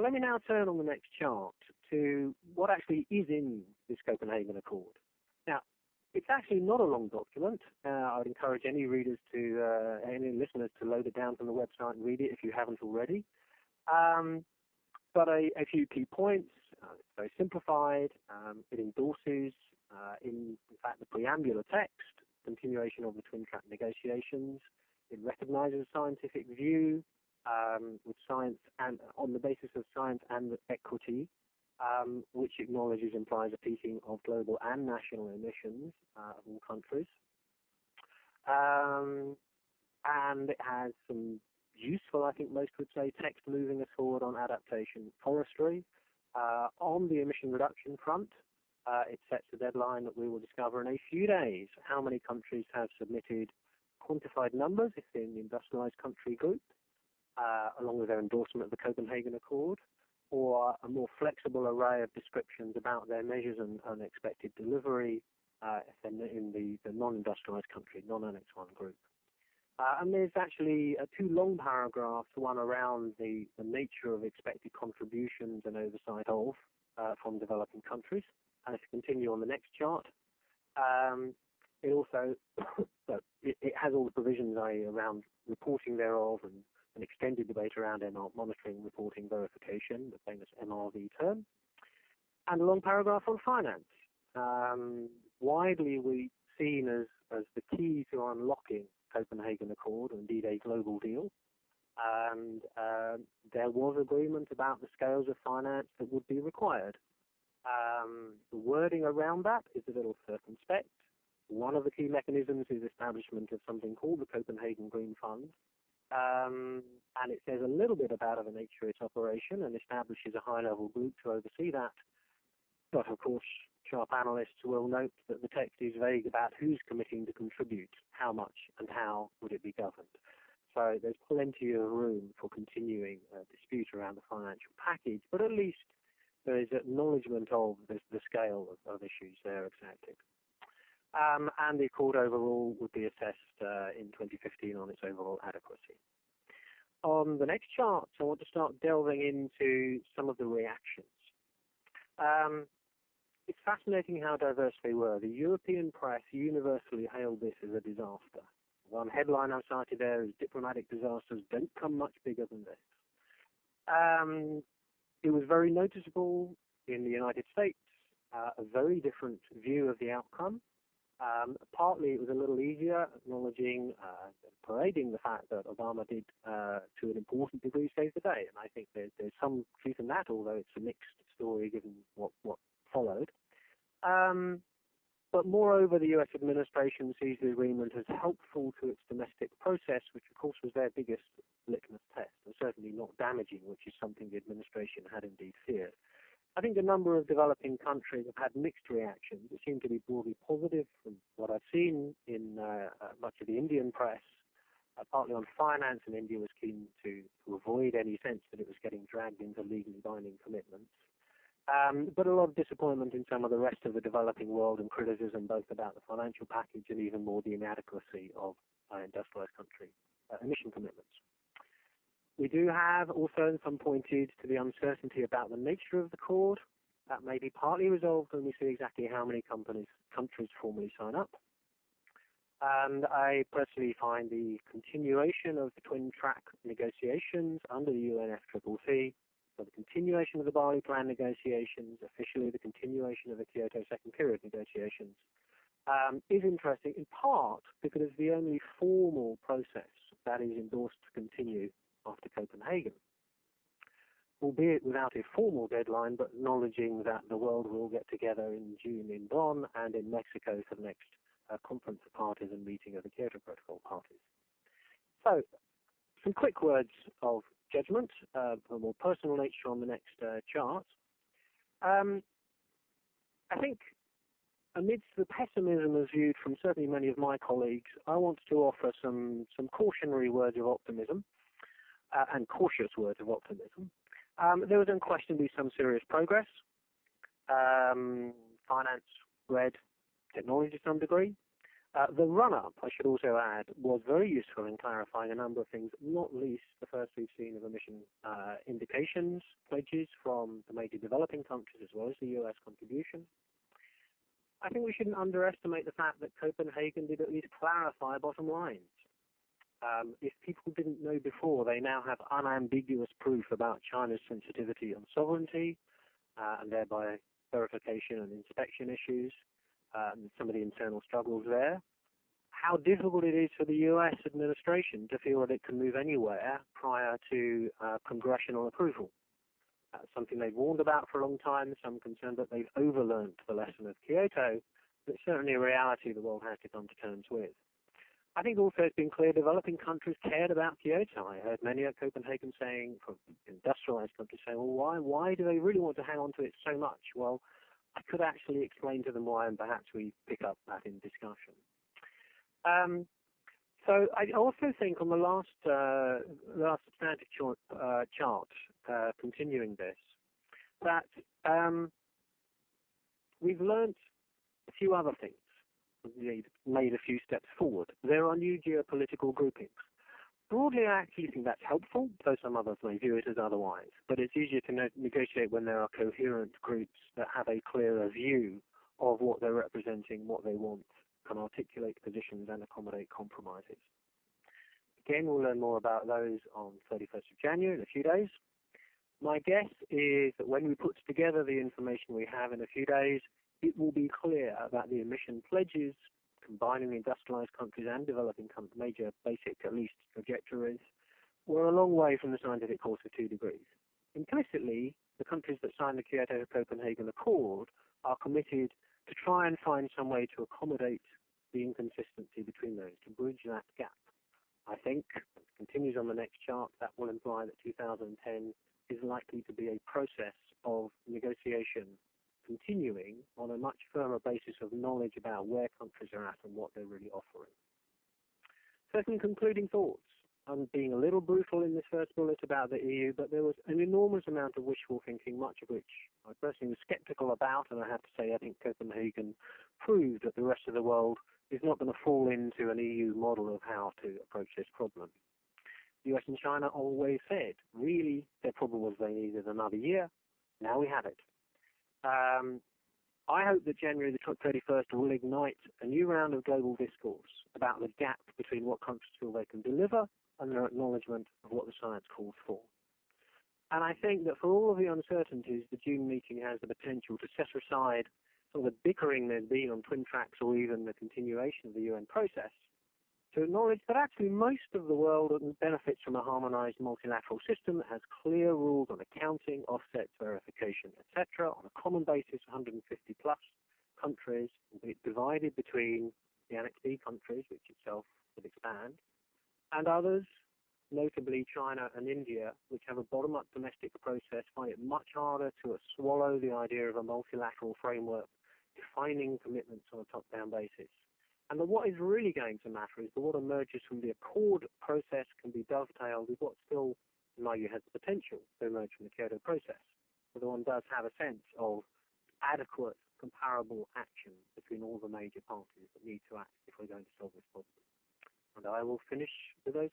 So let me now turn on the next chart to what actually is in this Copenhagen Accord. Now, it's actually not a long document. I would encourage any readers any listeners to load it down from the website and read it if you haven't already. But a few key points. It's very simplified. It endorses, in fact, the preambular text, continuation of the twin track negotiations. It recognizes a scientific view with science and on the basis of science and equity, which implies a peaking of global and national emissions of all countries. And it has some useful, I think most would say, text moving us forward on adaptation forestry. On the emission reduction front, it sets a deadline that we will discover in a few days how many countries have submitted quantified numbers if they're in the industrialized country group, along with their endorsement of the Copenhagen Accord, or a more flexible array of descriptions about their measures and expected delivery if they're in the non-industrialized country, non-Annex 1 group. And there's actually two long paragraphs, one around the nature of expected contributions and oversight of from developing countries. And if you continue on the next chart, it also it has all the provisions around reporting thereof and an extended debate around monitoring, reporting, verification, the famous MRV term, and a long paragraph on finance, widely seen as the key to unlocking Copenhagen Accord, or indeed a global deal. And there was agreement about the scales of finance that would be required. The wording around that is a little circumspect. One of the key mechanisms is establishment of something called the Copenhagen Green Fund. And it says a little bit about the nature of its operation and establishes a high-level group to oversee that. But, of course, sharp analysts will note that the text is vague about who's committing to contribute, how much, and how would it be governed. So there's plenty of room for continuing dispute around the financial package, but at least there is acknowledgement of the scale of issues there exactly. And the Accord overall would be assessed in 2015 on its overall adequacy. On the next chart, I want to start delving into some of the reactions. It's fascinating how diverse they were. The European press universally hailed this as a disaster. One headline I've cited there is diplomatic disasters don't come much bigger than this. It was very noticeable in the United States, a very different view of the outcome. Partly it was a little easier, acknowledging, parading the fact that Obama did, to an important degree, save the day. And I think there's some truth in that, although it's a mixed story given what followed. But moreover, the U.S. administration sees the agreement as helpful to its domestic process, which of course was their biggest litmus test, and certainly not damaging, which is something the administration had indeed feared. I think a number of developing countries have had mixed reactions. It seemed to be broadly positive from what I've seen in much of the Indian press, partly on finance, and India was keen to avoid any sense that it was getting dragged into legally binding commitments. But a lot of disappointment in some of the rest of the developing world and criticism both about the financial package and even more the inadequacy of industrialized country emission commitments. We do have also some pointed to the uncertainty about the nature of the accord. That may be partly resolved when we see exactly how many countries formally sign up. And I personally find the continuation of the twin track negotiations under the UNFCCC, so the continuation of the Bali Plan negotiations, officially the continuation of the Kyoto Second Period negotiations, is interesting in part because it's the only formal process that is endorsed to continue after Copenhagen, albeit without a formal deadline, but acknowledging that the world will get together in June in Bonn and in Mexico for the next conference of parties and meeting of the Kyoto Protocol parties. So, some quick words of judgment, of a more personal nature on the next chart. I think amidst the pessimism as viewed from certainly many of my colleagues, I want to offer some cautionary words of optimism. And cautious words of optimism. There was unquestionably some serious progress. Finance, red, technology to some degree. The run-up, I should also add, was very useful in clarifying a number of things, not least the first we've seen of emission indications, pledges from the major developing countries as well as the US contribution. I think we shouldn't underestimate the fact that Copenhagen did at least clarify bottom lines. If people didn't know before, they now have unambiguous proof about China's sensitivity on sovereignty and thereby verification and inspection issues and some of the internal struggles there. How difficult it is for the US administration to feel that it can move anywhere prior to congressional approval. Something they've warned about for a long time, some concerned that they've overlearned the lesson of Kyoto, but certainly a reality the world has to come to terms with. I think also it's been clear developing countries cared about Kyoto. I heard many at Copenhagen saying, from industrialized countries saying, well, why do they really want to hang on to it so much? Well, I could actually explain to them why, and perhaps we pick up that in discussion. So I also think on the last substantive chart, continuing this, that we've learnt a few other things. We've made a few steps forward. There are new geopolitical groupings. Broadly, I actually think that's helpful, though some others may view it as otherwise. But it's easier to negotiate when there are coherent groups that have a clearer view of what they're representing, what they want, can articulate positions and accommodate compromises. Again, we'll learn more about those on 31st of January in a few days. My guess is that when we put together the information we have in a few days, it will be clear that the emission pledges, combining industrialized countries and developing countries, major basic, at least, trajectories, were a long way from the scientific course of 2 degrees. Implicitly, the countries that signed the Kyoto-Copenhagen Accord are committed to try and find some way to accommodate the inconsistency between those, to bridge that gap. I think, it continues on the next chart, that will imply that 2010 is likely to be a process of negotiation continuing on a much firmer basis of knowledge about where countries are at and what they're really offering. So some concluding thoughts. I'm being a little brutal in this first bullet about the EU, but there was an enormous amount of wishful thinking, much of which I personally was skeptical about, and I have to say I think Copenhagen proved that the rest of the world is not going to fall into an EU model of how to approach this problem. The US and China always said, really, their problem was they needed another year. Now we have it. I hope that January the 31st will ignite a new round of global discourse about the gap between what countries feel they can deliver and their acknowledgement of what the science calls for. And I think that for all of the uncertainties, the June meeting has the potential to set aside sort of the bickering there's been on twin tracks or even the continuation of the UN process, to acknowledge that actually most of the world benefits from a harmonized multilateral system that has clear rules on accounting, offsets, verification, etc., on a common basis, 150 plus countries, albeit divided between the Annex B countries, which itself would expand, and others, notably China and India, which have a bottom-up domestic process, find it much harder to swallow the idea of a multilateral framework defining commitments on a top-down basis. And what is really going to matter is that what emerges from the Accord process can be dovetailed with what still, in my view, has the potential to emerge from the Kyoto process. Whether one does have a sense of adequate, comparable action between all the major parties that need to act if we're going to solve this problem. And I will finish with those